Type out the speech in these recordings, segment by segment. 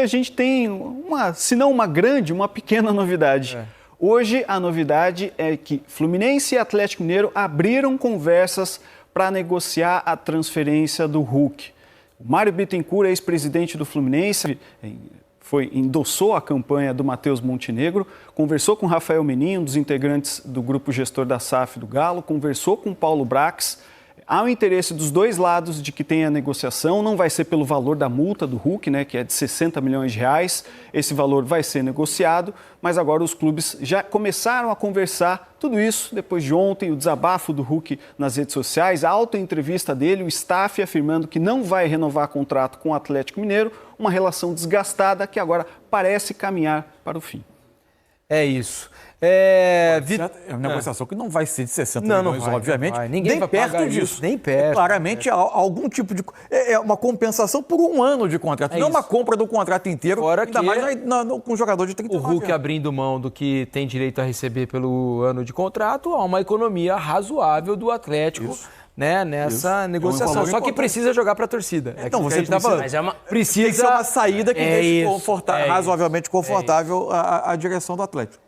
A gente tem se não uma grande, uma pequena novidade. Hoje a novidade é que Fluminense e Atlético Mineiro abriram conversas para negociar a transferência do Hulk. O Mário Bittencourt, ex-presidente do Fluminense, endossou a campanha do Matheus Montenegro, conversou com Rafael Menin, um dos integrantes do grupo gestor da SAF do Galo, conversou com Paulo Brax. Há o interesse dos dois lados de que tenha a negociação, não vai ser pelo valor da multa do Hulk, né, que é de 60 milhões de reais. Esse valor vai ser negociado, mas agora os clubes já começaram a conversar. Tudo isso depois de ontem, o desabafo do Hulk nas redes sociais, a autoentrevista dele, o staff afirmando que não vai renovar contrato com o Atlético Mineiro, uma relação desgastada que agora parece caminhar para o fim. É isso. É uma negociação que não vai ser de 60 milhões, obviamente. Vai. Ninguém nem vai perto pagar disso. Isso, nem perto. Claramente, algum tipo de... É uma compensação por um ano de contrato. Não uma compra do contrato inteiro, fora ainda mais com um jogador de 39 anos. O Hulk abrindo mão do que tem direito a receber pelo ano de contrato, há uma economia razoável do Atlético. Né, nessa negociação. Só que precisa jogar para a torcida. Então, você precisa tem que ser uma saída que deixe razoavelmente confortável a direção do Atlético.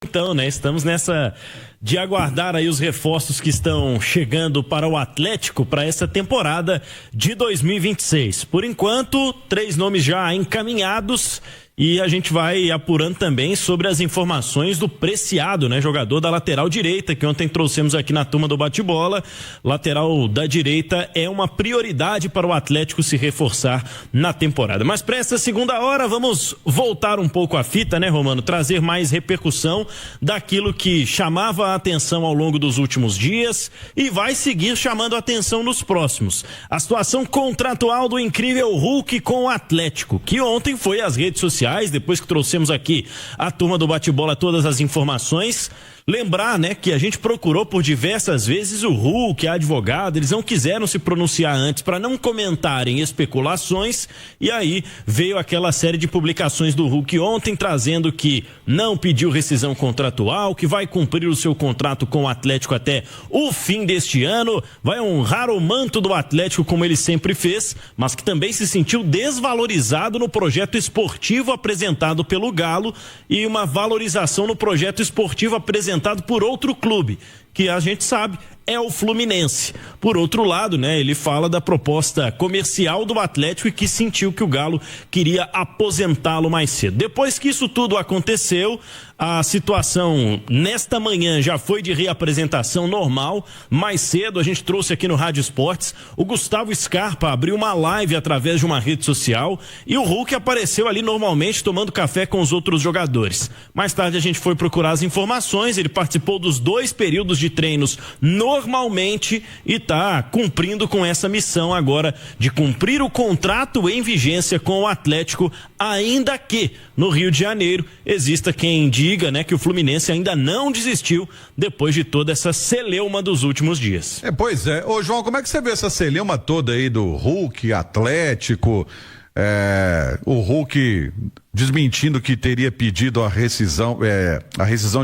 Então, né, estamos nessa de aguardar aí os reforços que estão chegando para o Atlético para essa temporada de 2026. Por enquanto, 3 nomes já encaminhados. E a gente vai apurando também sobre as informações do Preciado, né? Jogador da lateral direita, que ontem trouxemos aqui na turma do bate-bola. Lateral da direita é uma prioridade para o Atlético se reforçar na temporada. Mas para essa segunda hora, vamos voltar um pouco a fita, né, Romano? Trazer mais repercussão daquilo que chamava a atenção ao longo dos últimos dias e vai seguir chamando a atenção nos próximos. A situação contratual do incrível Hulk com o Atlético, que ontem foi às redes sociais, depois que trouxemos aqui a turma do bate-bola todas as informações. Lembrar, né, que a gente procurou por diversas vezes o Hulk, a advogado, eles não quiseram se pronunciar antes para não comentarem especulações, e aí veio aquela série de publicações do Hulk ontem trazendo que não pediu rescisão contratual, que vai cumprir o seu contrato com o Atlético até o fim deste ano, vai honrar o manto do Atlético como ele sempre fez, mas que também se sentiu desvalorizado no projeto esportivo apresentado pelo Galo e uma valorização no projeto esportivo apresentado por outro clube, que a gente sabe é o Fluminense. Por outro lado, né, ele fala da proposta comercial do Atlético e que sentiu que o Galo queria aposentá-lo mais cedo. Depois que isso tudo aconteceu, a situação nesta manhã já foi de reapresentação normal. Mais cedo a gente trouxe aqui no Rádio Esportes, o Gustavo Scarpa abriu uma live através de uma rede social e o Hulk apareceu ali normalmente tomando café com os outros jogadores. Mais tarde a gente foi procurar as informações, ele participou dos 2 períodos de treinos normalmente e está cumprindo com essa missão agora de cumprir o contrato em vigência com o Atlético, ainda que no Rio de Janeiro exista quem diga, né, que o Fluminense ainda não desistiu depois de toda essa celeuma dos últimos dias. Pois é. Ô João, como é que você vê essa celeuma toda aí do Hulk, Atlético, o Hulk desmentindo que teria pedido a rescisão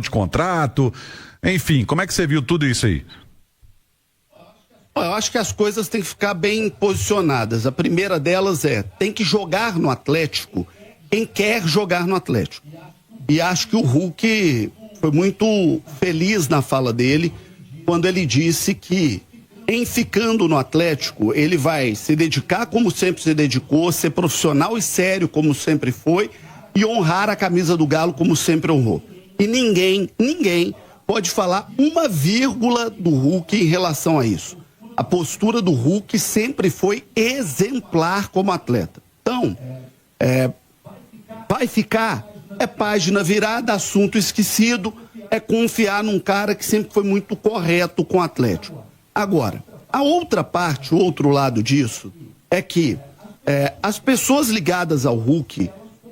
de contrato, enfim, como é que você viu tudo isso aí? Eu acho que as coisas têm que ficar bem posicionadas. A primeira delas tem que jogar no Atlético quem quer jogar no Atlético. E acho que o Hulk foi muito feliz na fala dele quando ele disse que em ficando no Atlético ele vai se dedicar como sempre se dedicou, ser profissional e sério como sempre foi e honrar a camisa do Galo como sempre honrou. E ninguém pode falar uma vírgula do Hulk em relação a isso. A postura do Hulk sempre foi exemplar como atleta. Então, vai ficar, página virada, assunto esquecido, confiar num cara que sempre foi muito correto com o Atlético. Agora, a outra parte, o outro lado disso, é que as pessoas ligadas ao Hulk,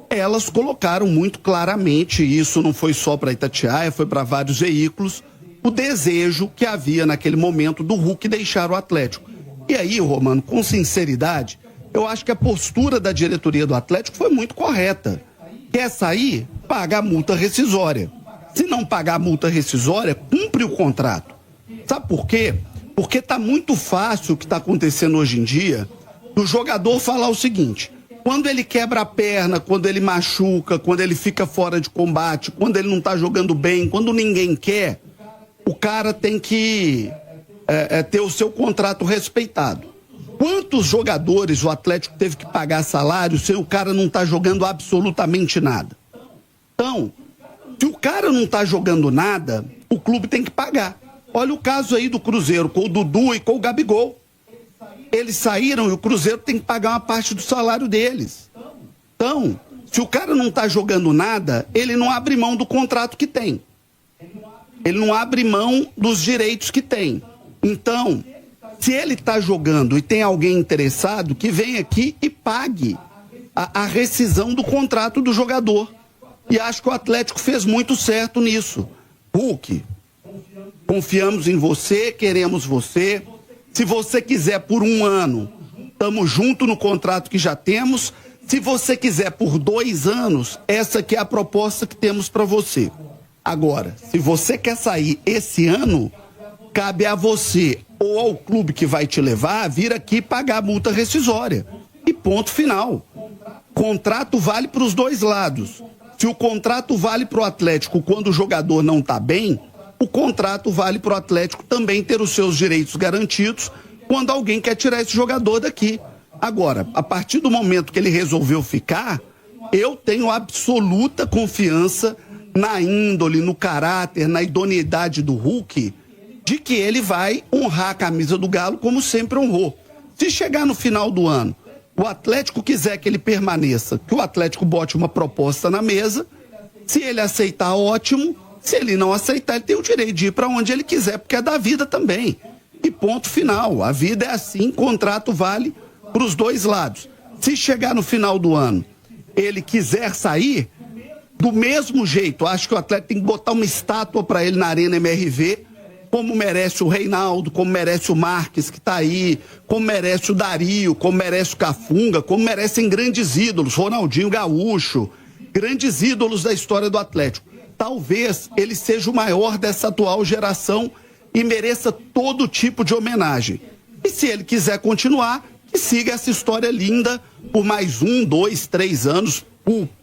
elas colocaram muito claramente, e isso não foi só para Itatiaia, foi para vários veículos, o desejo que havia naquele momento do Hulk deixar o Atlético. E aí, Romano, com sinceridade, eu acho que a postura da diretoria do Atlético foi muito correta. Quer sair? Paga a multa rescisória. Se não pagar a multa rescisória, cumpre o contrato. Sabe por quê? Porque tá muito fácil o que está acontecendo hoje em dia do jogador falar o seguinte: Quando ele quebra a perna, quando ele machuca, quando ele fica fora de combate, quando ele não tá jogando bem, quando ninguém quer, o cara tem que ter o seu contrato respeitado. Quantos jogadores o Atlético teve que pagar salário se o cara não tá jogando absolutamente nada? Então, se o cara não tá jogando nada, o clube tem que pagar. Olha o caso aí do Cruzeiro, com o Dudu e com o Gabigol. Eles saíram e o Cruzeiro tem que pagar uma parte do salário deles. Então, se o cara não tá jogando nada, ele não abre mão do contrato que tem. Ele não abre mão dos direitos que tem. Então, se ele tá jogando e tem alguém interessado, que venha aqui e pague a rescisão do contrato do jogador. E acho que o Atlético fez muito certo nisso. Hulk, confiamos em você, queremos você. Se você quiser por 1 ano, estamos junto no contrato que já temos. Se você quiser por 2 anos, essa aqui é a proposta que temos para você. Agora, se você quer sair esse ano, cabe a você ou ao clube que vai te levar vir aqui pagar a multa rescisória. E ponto final. Contrato vale para os dois lados. Se o contrato vale para o Atlético quando o jogador não está bem, o contrato vale para o Atlético também ter os seus direitos garantidos quando alguém quer tirar esse jogador daqui. Agora, a partir do momento que ele resolveu ficar, eu tenho absoluta confiança na índole, no caráter, na idoneidade do Hulk, de que ele vai honrar a camisa do Galo como sempre honrou. Se chegar no final do ano, o Atlético quiser que ele permaneça, que o Atlético bote uma proposta na mesa, se ele aceitar, ótimo. Se ele não aceitar, ele tem o direito de ir para onde ele quiser, porque é da vida também. E ponto final. A vida é assim, contrato vale para os dois lados. Se chegar no final do ano, ele quiser sair, do mesmo jeito, acho que o Atlético tem que botar uma estátua para ele na Arena MRV, como merece o Reinaldo, como merece o Marques, que está aí, como merece o Dario, como merece o Cafunga, como merecem grandes ídolos, Ronaldinho Gaúcho, grandes ídolos da história do Atlético. Talvez ele seja o maior dessa atual geração e mereça todo tipo de homenagem. E se ele quiser continuar, que siga essa história linda por mais 1, 2, 3 anos,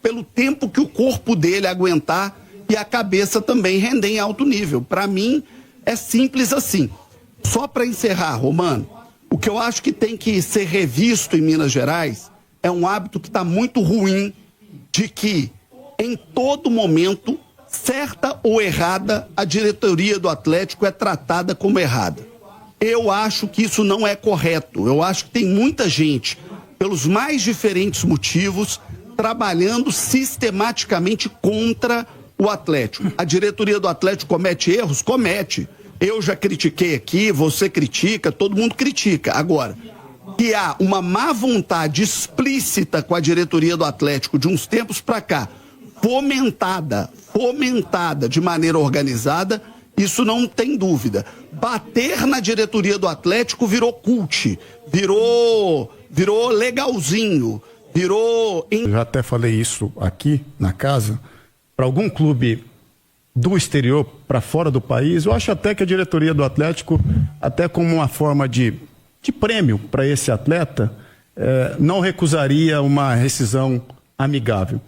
pelo tempo que o corpo dele aguentar e a cabeça também render em alto nível. Para mim, é simples assim. Só para encerrar, Romano, o que eu acho que tem que ser revisto em Minas Gerais é um hábito que está muito ruim, de que em todo momento, certa ou errada, a diretoria do Atlético é tratada como errada. Eu acho que isso não é correto. Eu acho que tem muita gente, pelos mais diferentes motivos, trabalhando sistematicamente contra o Atlético. A diretoria do Atlético comete erros? Comete. Eu já critiquei aqui, você critica, todo mundo critica. Agora, que há uma má vontade explícita com a diretoria do Atlético de uns tempos para cá, fomentada de maneira organizada, isso não tem dúvida. Bater na diretoria do Atlético virou cult, virou legalzinho, virou... Eu já até falei isso aqui na casa, para algum clube do exterior para fora do país, eu acho até que a diretoria do Atlético, até como uma forma de prêmio para esse atleta, não recusaria uma rescisão amigável.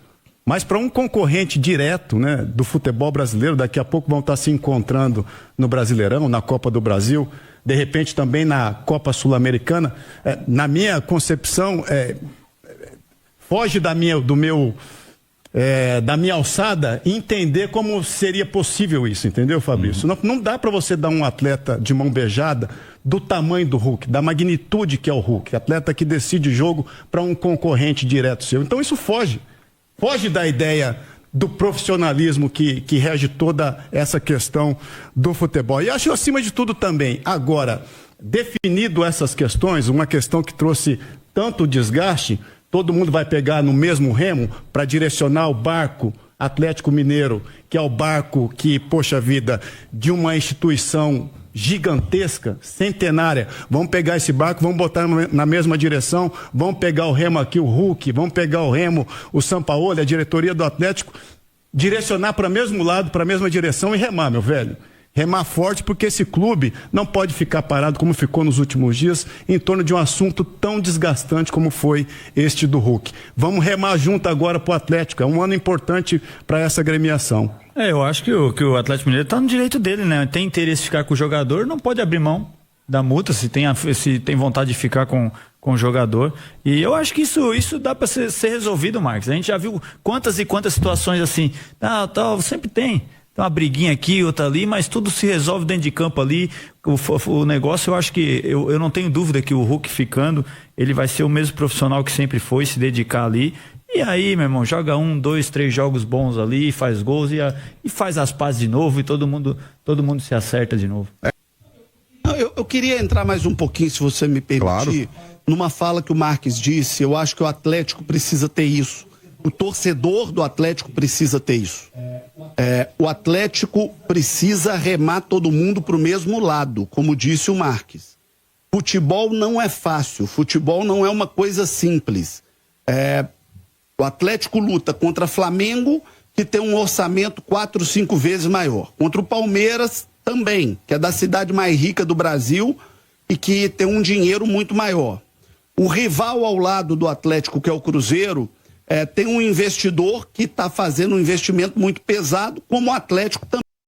Mas para um concorrente direto, né, do futebol brasileiro, daqui a pouco vão estar se encontrando no Brasileirão, na Copa do Brasil, de repente também na Copa Sul-Americana, na minha concepção, foge da minha alçada entender como seria possível isso, entendeu, Fabrício? Não dá para você dar um atleta de mão beijada do tamanho do Hulk, da magnitude que é o Hulk, atleta que decide jogo para um concorrente direto seu. Então isso foge da ideia do profissionalismo que rege toda essa questão do futebol. E acho, acima de tudo também, agora, definido essas questões, uma questão que trouxe tanto desgaste, todo mundo vai pegar no mesmo remo para direcionar o barco Atlético Mineiro, que é o barco que, poxa vida, de uma instituição gigantesca, centenária. Vamos pegar esse barco, vamos botar na mesma direção, vamos pegar o remo aqui, o Hulk, vamos pegar o remo, o Sampaoli, a diretoria do Atlético, direcionar para o mesmo lado, para a mesma direção e remar, meu velho. remar forte, porque esse clube não pode ficar parado como ficou nos últimos dias em torno de um assunto tão desgastante como foi este do Hulk. Vamos remar junto agora pro Atlético, é um ano importante para essa agremiação. Eu acho que o Atlético Mineiro está no direito dele, né? Tem interesse em ficar com o jogador, não pode abrir mão da multa se tem vontade de ficar com o jogador. E eu acho que isso dá para ser resolvido, Marcos. A gente já viu quantas e quantas situações assim, sempre tem uma briguinha aqui, outra ali, mas tudo se resolve dentro de campo ali. O negócio, eu acho que eu não tenho dúvida que o Hulk ficando, ele vai ser o mesmo profissional que sempre foi, se dedicar ali. E aí, meu irmão, joga 1, 2, 3 jogos bons ali, faz gols e faz as pazes de novo e todo mundo se acerta de novo. Eu queria entrar mais um pouquinho, se você me permitir, claro, numa fala que o Marques disse. Eu acho que o Atlético precisa ter isso. O torcedor do Atlético precisa ter isso. O Atlético precisa remar todo mundo para o mesmo lado, como disse o Marques. Futebol não é fácil, futebol não é uma coisa simples. O Atlético luta contra Flamengo, que tem um orçamento 4, 5 vezes maior. Contra o Palmeiras também, que é da cidade mais rica do Brasil e que tem um dinheiro muito maior. O rival ao lado do Atlético, que é o Cruzeiro, tem um investidor que está fazendo um investimento muito pesado, como o Atlético também.